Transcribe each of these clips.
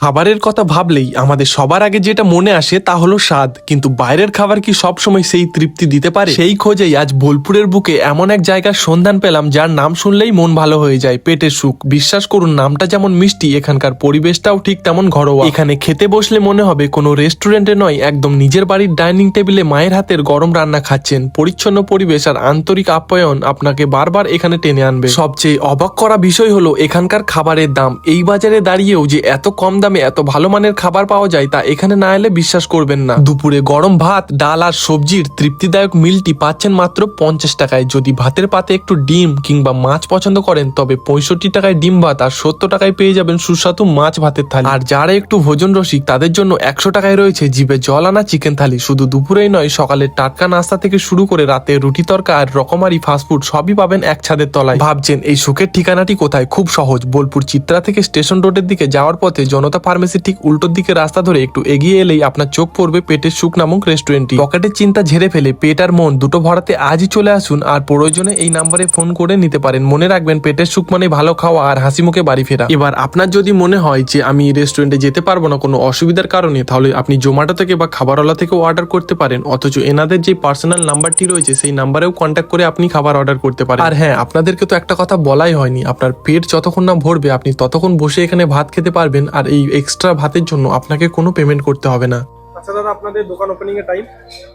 খাবারের কথা ভাবলেই আমাদের সবার আগে যেটা মনে আসে তা হলো স্বাদ, কিন্তু বাইরের খাবার কি সবসময় সেই তৃপ্তি দিতে পারে? সেই খোঁজেই আজ বোলপুরের বুকে এমন এক জায়গার সন্ধান পেলাম যার নাম শুনলেই মন ভালো হয়ে যায়, পেটের সুখ। বিশ্বাস করুন, নামটা যেমন মিষ্টি, এখানকার পরিবেশটাও ঠিক তেমন ঘরোয়া। এখানে খেতে বসলে মনে হবে কোনো রেস্টুরেন্টে নয়, একদম নিজের বাড়ির ডাইনিং টেবিলে মায়ের হাতের গরম রান্না খাচ্ছেন। পরিচ্ছন্ন পরিবেশ আর আন্তরিক আপ্যায়ন আপনাকে বারবার এখানে টেনে আনবে। সবচেয়ে অবাক করা বিষয় হলো এখানকার খাবারের দাম। এই বাজারে দাঁড়িয়েও যে এত কম দামে এত ভালো মানের খাবার পাওয়া যায় তা এখানে না এলে বিশ্বাস করবেন না। দুপুরে গরম ভাত, ডাল আর সবজির তৃপ্তিদায়ক মিলটি পাচ্ছেন মাত্র 50 টাকায়। যদি ভাতের পাতে একটু ডিম কিংবা মাছ পছন্দ করেন তবে 65 টাকায় ডিম ভাত আর 70 টাকায় পেয়ে যাবেন সুস্বাদু মাছ ভাতের থালি। আর যারা একটু ভোজন রসিক তাদের জন্য 100 টাকায় রয়েছে জিভে জল আনা চিকেন থালি। শুধু দুপুরেই নয়, সকালের টাটকা নাস্তা থেকে শুরু করে রাতে রুটি তরকা আর রকমারি ফাস্টফুড সবই পাবেন এক ছাদের তলায়। ভাবছেন এই সুখের ঠিকানাটি কোথায়? খুব সহজ। বোলপুর চিত্রা থেকে স্টেশন রোডের দিকে যাওয়ার পথে জনতা ফার্মেসি ঠিক উল্টোর দিকে রাস্তা ধরে একটু এগিয়ে এলেই আপনার চোখ পড়বে পেটের সুখ নামক রেস্টুরেন্টটি। পকেটের চিন্তা ঝেড়ে ফেলে পেট আর মন দুটো ভরাতে আজই চলে আসুন, আর প্রয়োজনে এই নাম্বারে ফোন করে নিতে পারেন। মনে রাখবেন, পেটের সুখ মানে ভালো খাওয়া আর হাসি মুখে বাড়ি ফেরা। এবার আপনার যদি মনে হয় যে আমি রেস্টুরেন্টে যেতে পারবো না কোনো অসুবিধার কারণে, তাহলে আপনি জোম্যাটো থেকে বা খাবারওয়ালা থেকে অর্ডার করতে পারেন। অথচ এনাদের যে পার্সোনাল নাম্বারটি রয়েছে সেই নাম্বারেও কন্ট্যাক্ট করে আপনি খাবার অর্ডার করতে পারেন। আর হ্যাঁ, আপনাদেরকে তো একটা কথা বলাই হয়নি, আপনার পেট যতক্ষণ না ভরবে আপনি ততক্ষণ বসে এখানে ভাত খেতে পারবেন, আর এই এক্সট্রা ভাতের জন্য আপনাকে কোনো পেমেন্ট করতে হবে না। আচ্ছা দাদা, আপনাদের দোকান ওপেনিং এর টাইম?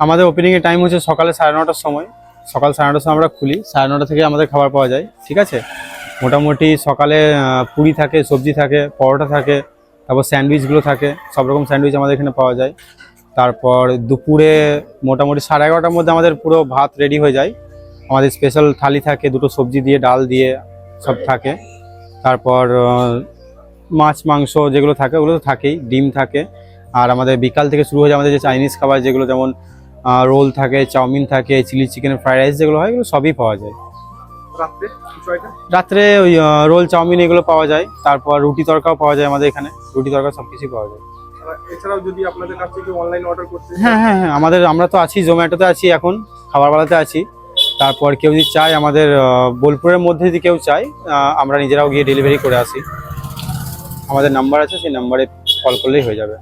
আমাদের ওপেনিং এর টাইম হচ্ছে সকালে 9:30টার সময়। সকাল 9:30টার সময় আমরা খুলি, 9:30 থেকে আমাদের খাবার পাওয়া যায়। ঠিক আছে, মোটামুটি সকালে পুরি থাকে, সবজি থাকে, পরোটা থাকে, তারপর স্যান্ডউইচগুলো থাকে। সব রকম স্যান্ডউইচ আমাদের এখানে পাওয়া যায়। তারপর দুপুরে মোটামুটি 11:30টার মধ্যে আমাদের পুরো ভাত রেডি হয়ে যায়। আমাদের স্পেশাল থালি থাকে, দুটো সবজি দিয়ে, ডাল দিয়ে সব থাকে। তারপর মাছ মাংস যেগুলো থাকে ওগুলো তো থাকেই, ডিম থাকে। আর আমাদের বিকাল থেকে শুরু হয়ে যায় আমাদের যে চাইনিজ খাবার, যেগুলো যেমন রোল থাকে, চাউমিন থাকে, চিলি চিকেন, ফ্রাইড রাইস যেগুলো হয় এগুলো সবই পাওয়া যায়। রাত্রে কিছু আইটেম? রাত্রে ওই রোল চাউমিন এগুলো পাওয়া যায়। তারপর রুটি তরকাও পাওয়া যায় আমাদের এখানে, রুটি তরকা সব কিছুই পাওয়া যায়। এছাড়াও যদি আপনাদের কাছ থেকে অনলাইন অর্ডার করতে হ্যাঁ হ্যাঁ হ্যাঁ, আমরা তো আছি, জোম্যাটোতে আছি, এখন খাবারওয়ালাতে আছি। তারপর কেউ যদি চায়, আমাদের বোলপুরের মধ্যে যদি কেউ চায়, আমরা নিজেরাও গিয়ে ডেলিভারি করে আসি। আমাদের নাম্বার আছে, সেই নাম্বারে কল করলেই হয়ে যাবে।